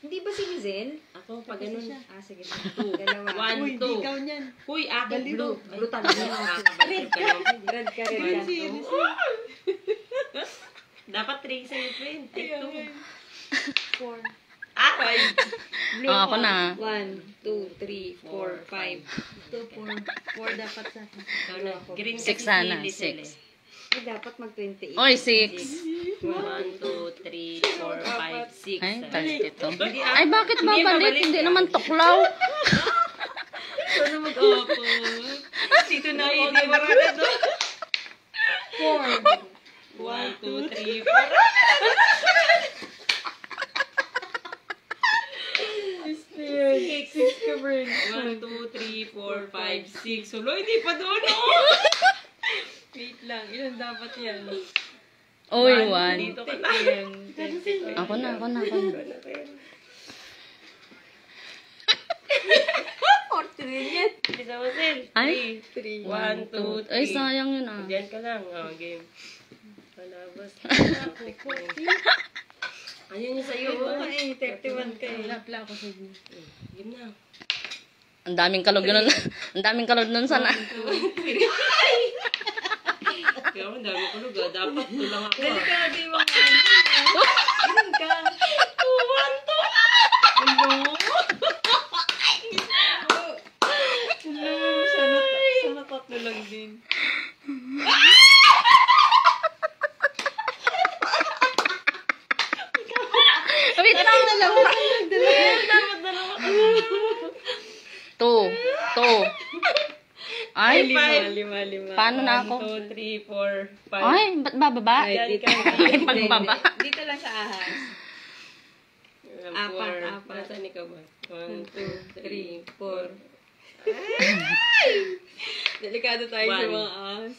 Hindi ba si Lizel? Ako, pag ganun. Ah, sige. 2. Dalawa. 1, 2. ikaw niyan. Uy, akin blue. Blue talaga. Red ka naman. Red ka, red Green ka. si Eunice. Dapat 3 sa'yo, friend. Take 2. 4. Ah, 5. Oh, ako na. 1, 2, 3, 4, 5. 2, 4. 4 dapat sa akin. Ikaw na. Green Six kasi sana, si Lizel six. Ay, dapat mag-28. Oy, 6. 1, 2, 3, 4, 5, 6. Ay, 32. Hindi, Ay, bakit Hindi, babalik? Hindi naman tuklaw. Sana mag-opo. Dito na ako. Hindi marami doon. 4. 1, 2, 3, 4. 6 ka, Bern. 1, 2, 3, 4, 5, 6. Hulo, hindi pa doon. Wait lang. Ilan dapat yan? Oy, 1. Dito ka na. Ako na. Hindi sa Marcel. Ay. 3. 1, 2, 3. Ay, sayang yun ah. Diyan ka lang. Oh, game. Palabas. Ayun yung sa'yo. Ay, 31 ka eh. Lapla ako sa inyo. Game na. Ang daming kalog yun. Ang daming kalog nun sana. Kaya ako, dami ko lugar. Dapat tulang ako. Dali ka, di mo ka. Ilan ka? 1, 2. Sana tatlo lang din. Wait lang. Dapat dalawa ka. 2. Ay, 5. paano na ako? 1, 2, 3, 4, 5. Ay, ba't bababa? Diyan ka. Ay, pagbaba. Dito lang sa ahas. 4. Nasaan ikaw ba? 1, 2, 3, 4. Delikado tayo sa 1. mga ahas.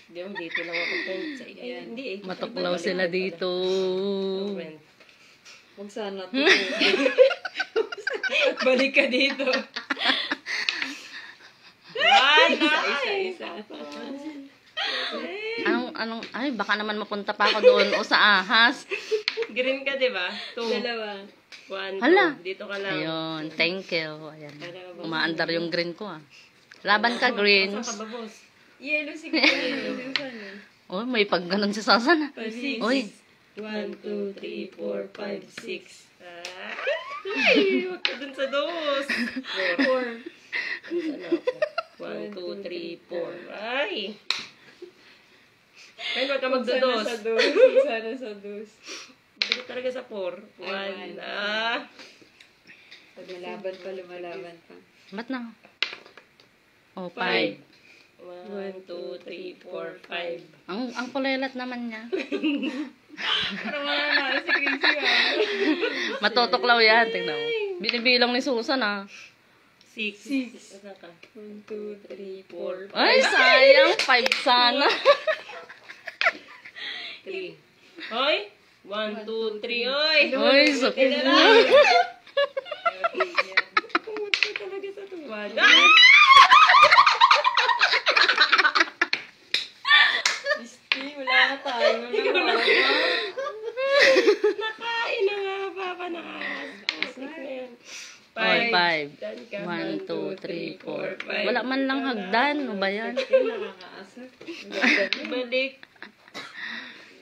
Hindi mo, dito lang ako friend. Ay, hindi eh. Matuklaw sila dito. Friend. Huwag sana to. Balik ka dito. 1, Isa. Ay, baka naman mapunta pa ako doon o sa ahas. Green ka, di ba? 2. Dalawa. 1, Hala. 2. Dito ka lang. Ayun, thank you. Ayan. Umaandar yung green ko ah. Laban ka, greens. Saan ka ba, boss? Yellow si Yellow. Oh, may pag ganun si Sasan ah. 6. Oy, 1, 2, 3, 4, 5, 6. Ay, huwag ka dun sa dos. 4. 1, 2, 3, 4. Ay. Ay, huwag ka magdados. Sana sa dos. Dito talaga sa 4. 1. Pag lumalaban pa. ba't na? Oh, 5. 1, 2, 3, 4, 5. Ang kulelat naman niya. Parang wala na si Crazy Matutuklaw yan, tingnan mo. Binibilang ni Susan ah. 6. Saan ka? 1, 2, 3, 4. Ay, sayang. 5 sana. 3. Hoy! 1, 2, 3. Hoy! Uy, sakit Kaya mo. lang. Pumunta talaga sa tuwan. Wala na tayo. Nakain na nga, Papa. Nakasik na yan. Oy, 5. Dan ka. 1, 2, 3, 4. 5. Wala man lang hagdan. Ano ba yan? Nakakaasar. Balik.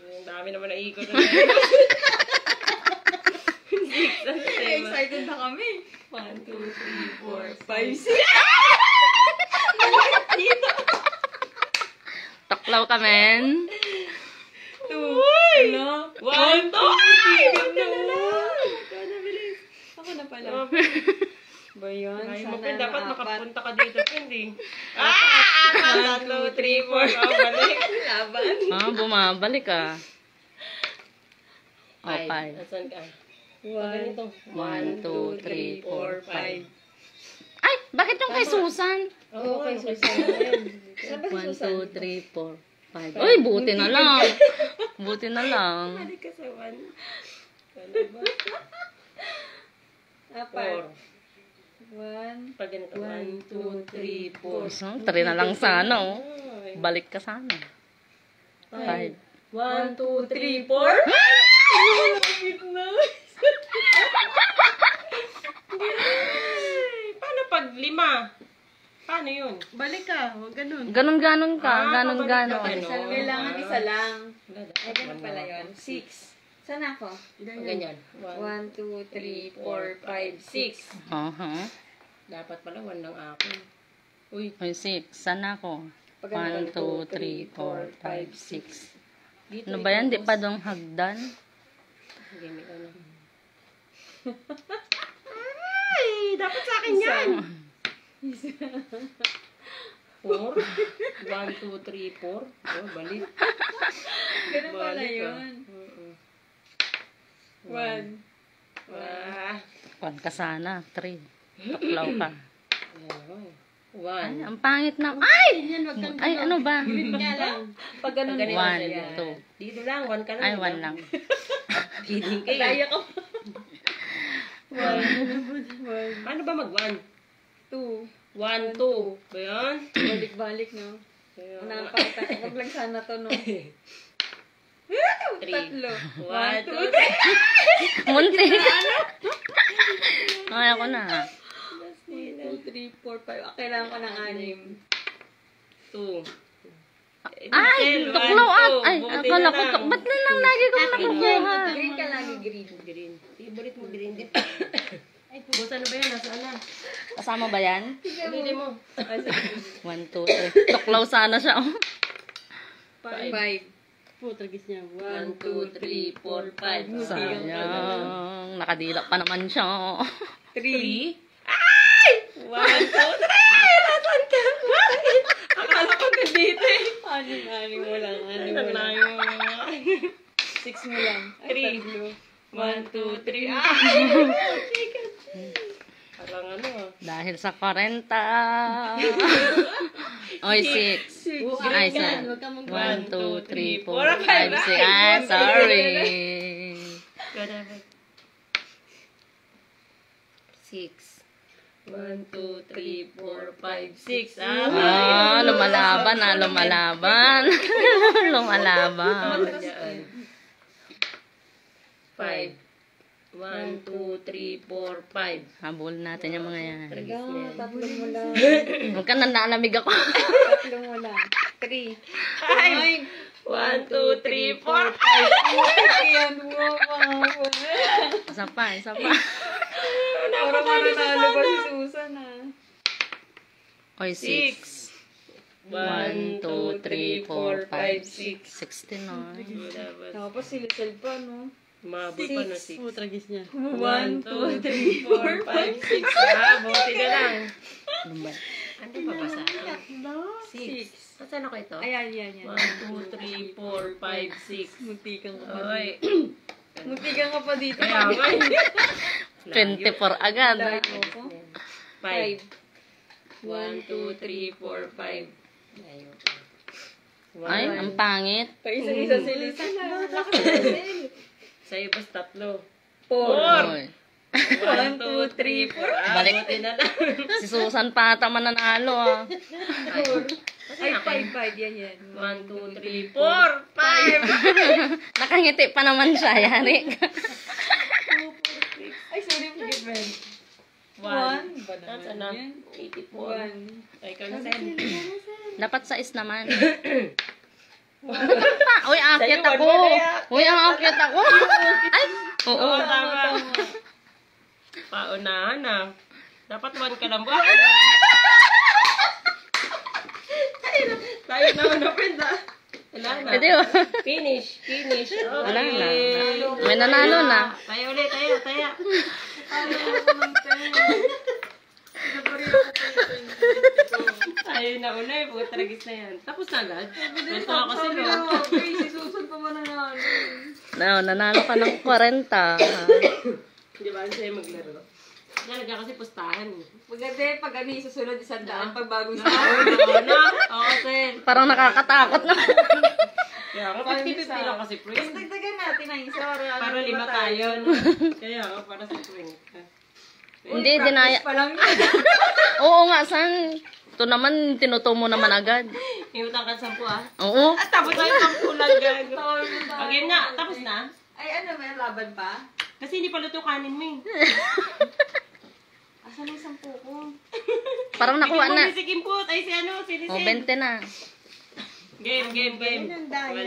Ang dami naman na ikot na. 6 ang tema. Excited na kami. 1, 2, 3, 4, 5, 6. Taklaw ka, men. 2. Ano? 1, 2. Ay! Ako na pala. Ba yun? Ay, mo, Sana friend, dapat na 4. makapunta ka dito, friend, eh. 1, 2, 3, 4. Balik. Laban. Bumabalik ah. Oh, 5. Asan ka? 1, 1, 2, 3, 4, 5. Ay, bakit yung kay Susan? Oo, kay Susan na yun. Saan ba si 1, Susan? 2, 3, 4, 5. Uy, buti na lang. Buti na lang. Balik ka sa 1. Ano ba? 4. 4. 1, Pag ganito, 1, 2, 3, 4. 3 na lang sana oh. Balik ka sana. 5. 1, 2, 3, 4. Paano yun? Balik ka, huwag ganun. Ganon-ganon ka. Ganon-ganon. pabalik ka, Kailangan isa lang. Wala, Ay, ganun pala yun. 6. Saan ako? Ganyan. 1, 2, 3, 4, 5, 6. Dapat pala 1 lang ako. Uy, Uy, 6. Saan ako? 1, 2, 3, 4, 5, 6. dito. Ano ba yan? Di pa dong hagdan? Gamit ko na. Ay, dapat sa akin yan. 4. 1, 2, 3, 4. Oh, balik. Ganun pala Balik, yun. 1. Ah. 1 ka sana. 3. Tuklaw ka. Ay, 1. ang pangit na. Ay! Yan, wag kang Ay, ano ba? Green ka lang. Pag ganun Ganito mo. 1, 2. Dito lang, 1 ka lang. Ay, diba? 1 lang. Feeding kayo. Daya ka. Paano ba mag-1? 2. 1, 2. Ba yan? Balik-balik, no? Kaya, Unahan pa kita. Huwag lang sana to, no? 3. 1, 2, 3. Munti. Ay, ako na. 2, 3, 4, 5. Kailangan ko ng 2. Ay, tuklaw at. Ay, akala ko. Ba't na lang lagi ko nakukuha? Green ka lagi, green. Green. Favorite mo green din. Ay, busa na ba yan? Nasaan na? Kasama ba yan? Ulitin mo. 1, 2, 3. Tuklaw sana siya. 5. Putragis niya. 1, 2, 3, 4, 5. Sayang. Nakadila pa naman siya. 3. Ay! 1, 2, 3! Nasaan ka? Bakit? Akala ko dito eh. Anim mo lang. Ano lang yun? 6 mo lang. 3. 1, 2, 3. Ay! Parang ano ah. Dahil sa 40. Oy, 6. Ay, sa 1, 2, 3, 4, 5, 6. Ah, sorry. 6. 1, 2, 3, 4, 5, 6. Ah, lumalaban na, lumalaban. Lumalaban. 5. 1, 2, 3, 4, 5. Habol natin yung mga yan. Tatlo mo lang. Huwag ka nanalamig ako. Tatlo mo lang. 3. 1, 2, 3, 4, 5. Yan mo, Isa pa, isa pa. Para mananalo ba si Susan, ah? Oy, 6. 1, 2, 3, 4, 5, 6. 16, no? Tapos si Lizelle pa, no? Mabot pa na 6. Putragis niya. 1, 2, 3, 4, 5, 6. Ah, buti na lang. Ano ba? Ano pa ba sa akin? 6. Saan ako ito? Ayan, yan. 1, 2, 3, 4, 5, 6. Muntikan ka pa. Oy. Muntikan ka pa dito. Kaya nga eh. 24 agad. Dahil mo ko. 5. 1, 2, 3, 4, 5. Ay, ang pangit. Paisa-isa si Lizelle. Laki si Lizelle. Sa'yo bas 3. 4. Oy. 1, 2, 3, 4. Balik. Buti na lang. Si Susan pa ata mananalo, ah. Ay, 5. Yan. 1, 2, 3, 4, 5. Nakangiti pa naman siya, yari. Ay, sorry, forgive me. 1. Saan na? 84. 1. Ay, ikaw na, Sen. Dapat sa is naman. Uy, aakyat Sa'yo, ako. one mo na Uy, aakyat ako. Ay, oo. Oo, tama. Paunahan na. Dapat 1 ka lang. Tayo na una, friend ah. Wala na. Pwede ba? Finish. Okay. Wala na. May nanalo na. Tayo ulit, tayo. Tayo na una eh. Pagkat tragis na yan. Tapos na agad. Ito ako kasi no. Si Susan pa mananalo. No, nanalo ka ng 40. Di ba? Ano sa'yo maglaro? Talaga kasi pustahan eh. Maganda pag ano yung susunod, 100 pag bagong Oo na. Oo kasi. Parang nakakatakot na. Kaya ako 50-50 lang kasi Tapos friend. dagdagan natin ang isa. Para 5 tayo. Kaya ako para sa 20. Hindi, dinaya. Pa lang yun. Oo nga, san? Ito naman, tinuto mo naman agad. Iutang ka 10 ah. Oo. At tapos na yung kulang gago. Okay na. Tapos na. Ay, ano, may laban pa? Kasi hindi pa luto kanin mo eh. Asan yung 10 ko? Parang nakuha na. Si Kimput. Ay, si ano, si O, Lisel. 20 na. Game. Wala.